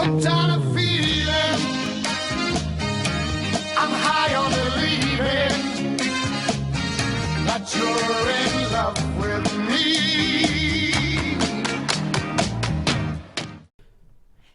hooked on a feeling. I'm high on believing that you're in love with me.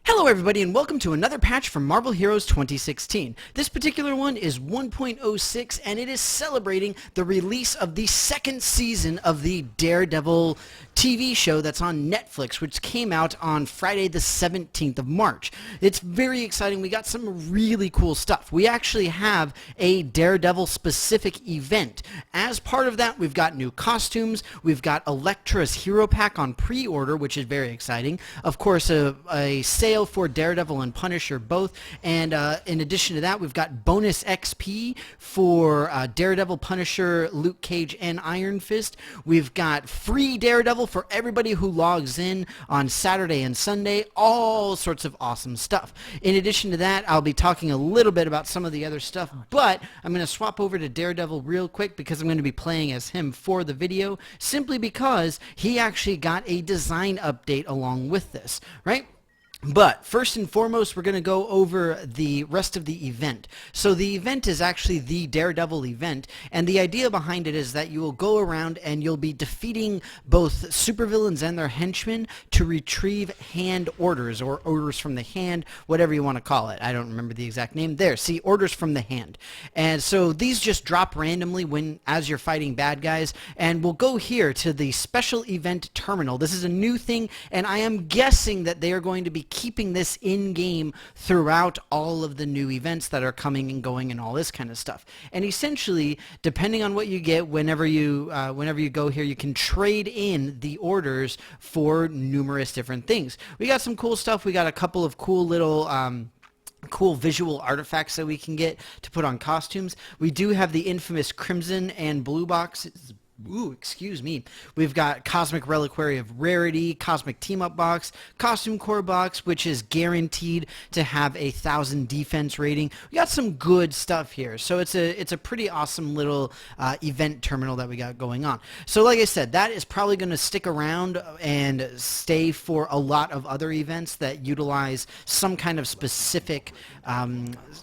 Hello everybody and welcome to another patch from Marvel Heroes 2016. This particular one is 1.06 and it is celebrating the release of the second season of the Daredevil TV show that's on Netflix, which came out on Friday the 17th of March. It's very exciting. We got some really cool stuff. We actually have a Daredevil specific event. As part of that, we've got new costumes. We've got Elektra's Hero Pack on pre-order, which is very exciting. Of course, a sale for Daredevil and Punisher both, and in addition to that, we've got bonus XP for Daredevil, Punisher, Luke Cage, and Iron Fist. We've got free Daredevil for everybody who logs in on Saturday and Sunday. All sorts of awesome stuff. In addition to that, I'll be talking a little bit about some of the other stuff, but I'm going to swap over to Daredevil real quick because I'm going to be playing as him for the video, simply because he actually got a design update along with this, right? But first and foremost, we're going to go over the rest of the event. So the event is actually the Daredevil event, and the idea behind it is that you will go around and you'll be defeating both supervillains and their henchmen to retrieve hand orders, or orders from the hand, whatever you want to call it. I don't remember the exact name. There, see, orders from the hand. And so these just drop randomly as you're fighting bad guys, and we'll go here to the special event terminal. This is a new thing, and I am guessing that they are going to be keeping this in-game throughout all of the new events that are coming and going and all this kind of stuff. And essentially, depending on what you get, whenever you go here, you can trade in the orders for numerous different things. We got some cool stuff. We got a couple of cool little cool visual artifacts that we can get to put on costumes. We do have the infamous Crimson and Blue boxes. Ooh, excuse me. We've got Cosmic Reliquary of Rarity, Cosmic Team-Up Box, Costume Core Box, which is guaranteed to have 1,000 defense rating. We got some good stuff here. So it's a pretty awesome little event terminal that we got going on. So like I said, that is probably going to stick around and stay for a lot of other events that utilize some kind of specific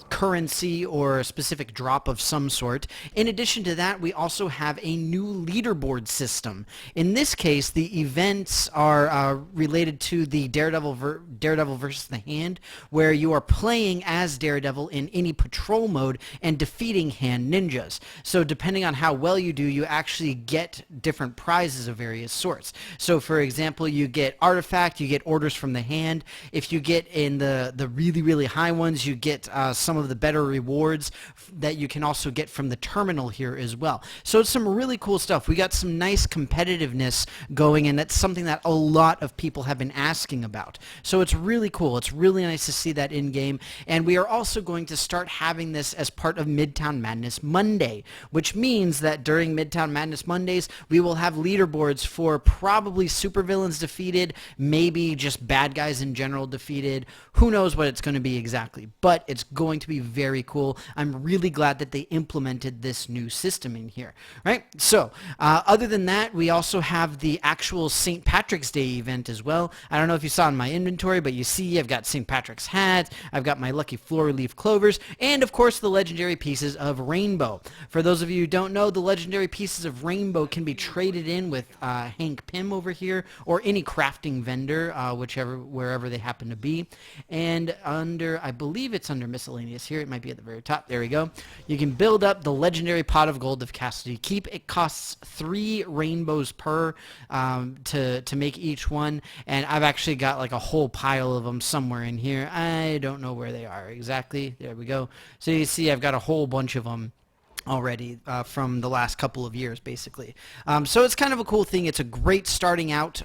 currency or a specific drop of some sort. In addition to that, we also have a new leaderboard system. In this case, the events are related to the Daredevil versus the Hand, where you are playing as Daredevil in any patrol mode and defeating hand ninjas. So depending on how well you do, you actually get different prizes of various sorts. So for example, you get artifact, you get orders from the hand. If you get in the really, really high ones, you get some of the better rewards that you can also get from the terminal here as well. So it's some really cool stuff. We got some nice competitiveness going, and that's something that a lot of people have been asking about. So it's really cool. It's really nice to see that in-game, and we are also going to start having this as part of Midtown Madness Monday, which means that during Midtown Madness Mondays, we will have leaderboards for probably supervillains defeated, maybe just bad guys in general defeated. Who knows what it's going to be exactly, but it's going to be very cool. I'm really glad that they implemented this new system in here, right? So, other than that, we also have the actual St. Patrick's Day event as well. I don't know if you saw in my inventory, but you see I've got St. Patrick's hat, I've got my lucky floor-leaf clovers, and of course the legendary pieces of Rainbow. For those of you who don't know, the legendary pieces of Rainbow can be traded in with Hank Pym over here, or any crafting vendor, wherever they happen to be. And I believe it's under miscellaneous here, it might be at the very top, there we go. You can build up the legendary pot of gold of Cassidy Keep. It costs 3 rainbows per to make each one, and I've actually got like a whole pile of them somewhere in here. I don't know where they are exactly. There we go. So you see I've got a whole bunch of them already from the last couple of years, basically. So it's kind of a cool thing. It's a great starting out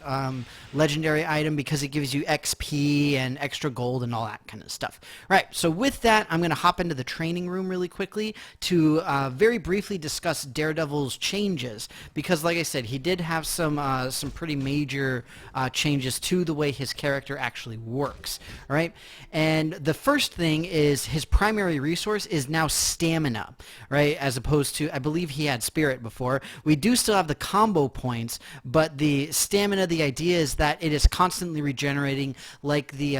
legendary item because it gives you XP and extra gold and all that kind of stuff. Right, so with that, I'm going to hop into the training room really quickly to very briefly discuss Daredevil's changes, because like I said, he did have some pretty major changes to the way his character actually works. All right, and the first thing is his primary resource is now stamina, right? as opposed to, I believe he had spirit before. We do still have the combo points, but the stamina, the idea is that it is constantly regenerating, like the,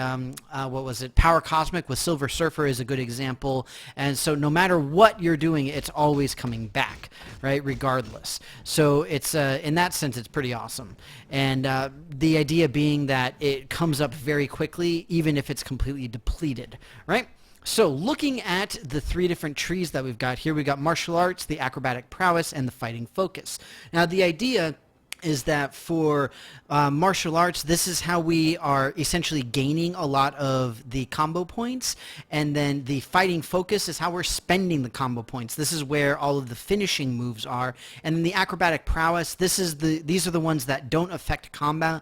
what was it, Power Cosmic with Silver Surfer is a good example. And so no matter what you're doing, it's always coming back, right, regardless. So it's, in that sense, it's pretty awesome. And the idea being that it comes up very quickly, even if it's completely depleted, right? So looking at the three different trees that we've got here, we've got martial arts, the acrobatic prowess, and the fighting focus. Now the idea is that for martial arts, this is how we are essentially gaining a lot of the combo points, and then the fighting focus is how we're spending the combo points. This is where all of the finishing moves are, and then the acrobatic prowess, these are the ones that don't affect combo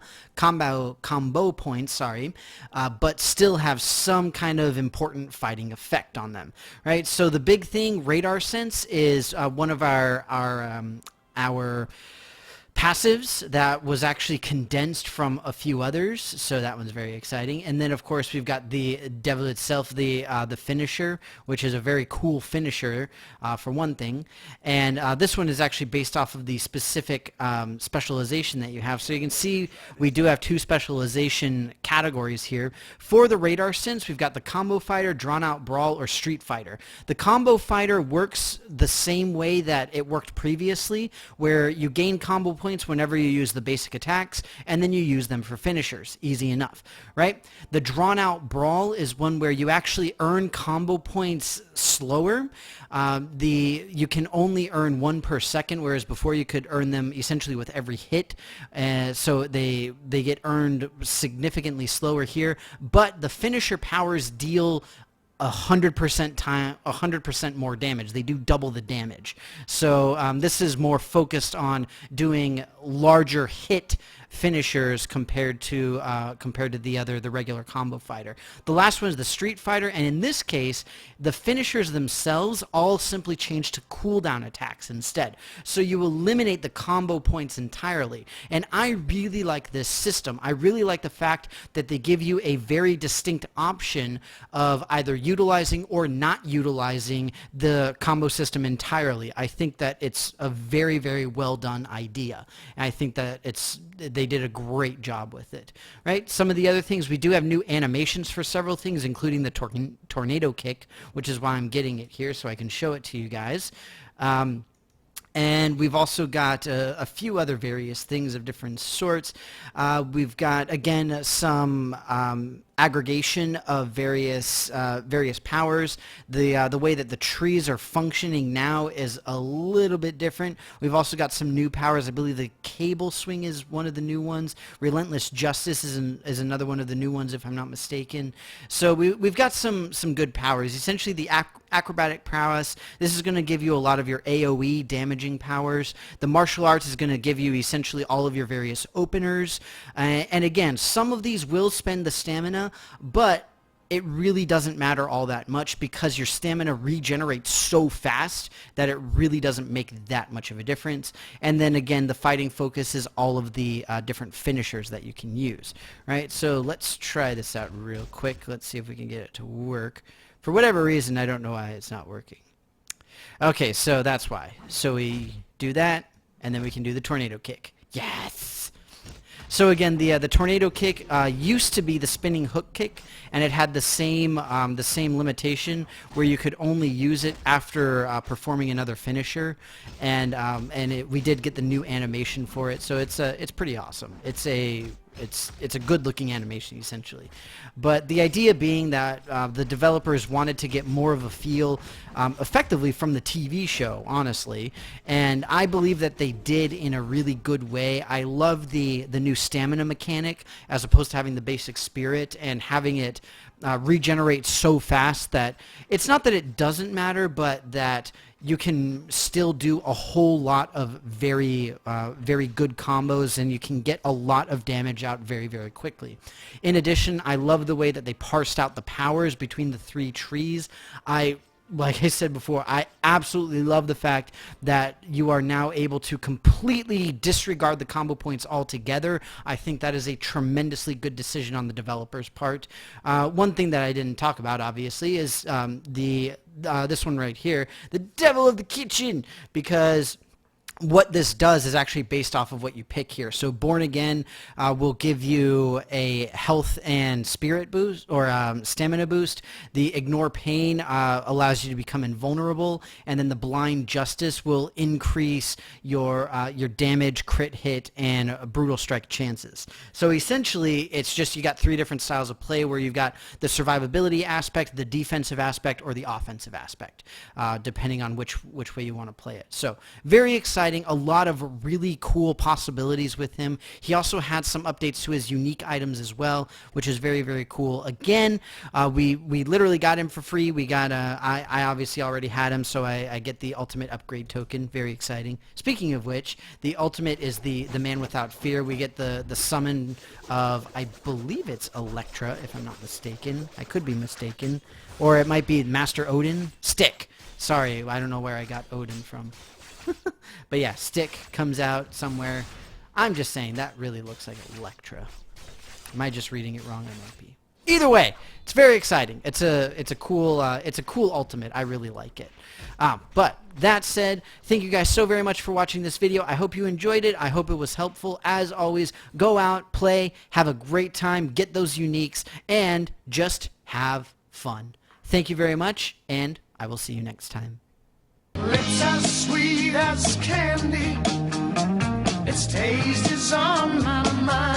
points, sorry, but still have some kind of important fighting effect on them, right? So the big thing, radar sense, is one of our passives that was actually condensed from a few others, so that one's very exciting. And then of course we've got the devil itself, the finisher, which is a very cool finisher for one thing. And this one is actually based off of the specific specialization that you have. So you can see we do have two specialization categories here. For the radar sense, we've got the combo fighter, drawn out brawl, or street fighter. The combo fighter works the same way that it worked previously, where you gain combo points whenever you use the basic attacks, and then you use them for finishers. Easy enough, right? The drawn out brawl is one where you actually earn combo points slower. You can only earn one per second, whereas before you could earn them essentially with every hit. So they get earned significantly slower here, but the finisher powers deal 100% more damage. They do double the damage. So this is more focused on doing larger hit finishers compared to the regular combo fighter. The last one is the street fighter, and in this case the finishers themselves all simply change to cooldown attacks instead. So you eliminate the combo points entirely, and I really like this system. I really like the fact that they give you a very distinct option of either utilizing or not utilizing the combo system entirely. I think that it's a very, very well done idea, and I think that they did a great job with it, right? Some of the other things, we do have new animations for several things, including the tornado kick, which is why I'm getting it here so I can show it to you guys. And we've also got a few other various things of different sorts. We've got, again, some aggregation of various powers. The way that the trees are functioning now is a little bit different. We've also got some new powers. I believe the cable swing is one of the new ones. Relentless Justice is another one of the new ones, if I'm not mistaken. So we've got some good powers. Essentially, the acrobatic prowess, this is going to give you a lot of your AoE damaging powers. The martial arts is going to give you essentially all of your various openers. And again, some of these will spend the stamina, but it really doesn't matter all that much because your stamina regenerates so fast that it really doesn't make that much of a difference. And then again, the fighting focus is all of the different finishers that you can use, right? So let's try this out real quick. Let's see if we can get it to work. For whatever reason, I don't know why it's not working. Okay, so that's why. So we do that, and then we can do the tornado kick. Yes! So again, the tornado kick used to be the spinning hook kick, and it had the same limitation where you could only use it after performing another finisher, and we did get the new animation for it, so it's pretty awesome. It's a good looking animation essentially, but the idea being that the developers wanted to get more of a feel effectively from the TV show, honestly, and I believe that they did in a really good way. I love the new stamina mechanic as opposed to having the basic spirit and having it regenerate so fast that it's not that it doesn't matter, but that you can still do a whole lot of very good combos, and you can get a lot of damage out very, very quickly. In addition, I love the way that they parsed out the powers between the three trees. Like I said before, I absolutely love the fact that you are now able to completely disregard the combo points altogether. I think that is a tremendously good decision on the developer's part. One thing that I didn't talk about, obviously, is this one right here, the Devil of the Kitchen, because what this does is actually based off of what you pick here. So Born Again will give you a health and spirit boost, or stamina boost. The Ignore Pain allows you to become invulnerable, and then the Blind Justice will increase your damage, crit hit, and brutal strike chances. So essentially, it's just you got 3 different styles of play, where you've got the survivability aspect, the defensive aspect, or the offensive aspect, depending on which way you want to play it. So very exciting. A lot of really cool possibilities with him. He also had some updates to his unique items as well, which is very, very cool. Again, we literally got him for free. We got I obviously already had him, so I get the ultimate upgrade token. Very exciting. Speaking of which, the ultimate is the Man Without Fear. We get the summon of, I believe it's Electra, if I'm not mistaken. I could be mistaken. Or it might be Master Odin. Stick. Sorry, I don't know where I got Odin from. But yeah, Stick comes out somewhere. I'm just saying, that really looks like Electra. Am I just reading it wrong? I might be. Either way, it's very exciting. It's a cool ultimate. I really like it. But that said, thank you guys so very much for watching this video. I hope you enjoyed it. I hope it was helpful. As always, go out, play, have a great time, get those uniques, and just have fun. Thank you very much, and I will see you next time. Lips as sweet as candy, its taste is on my mind.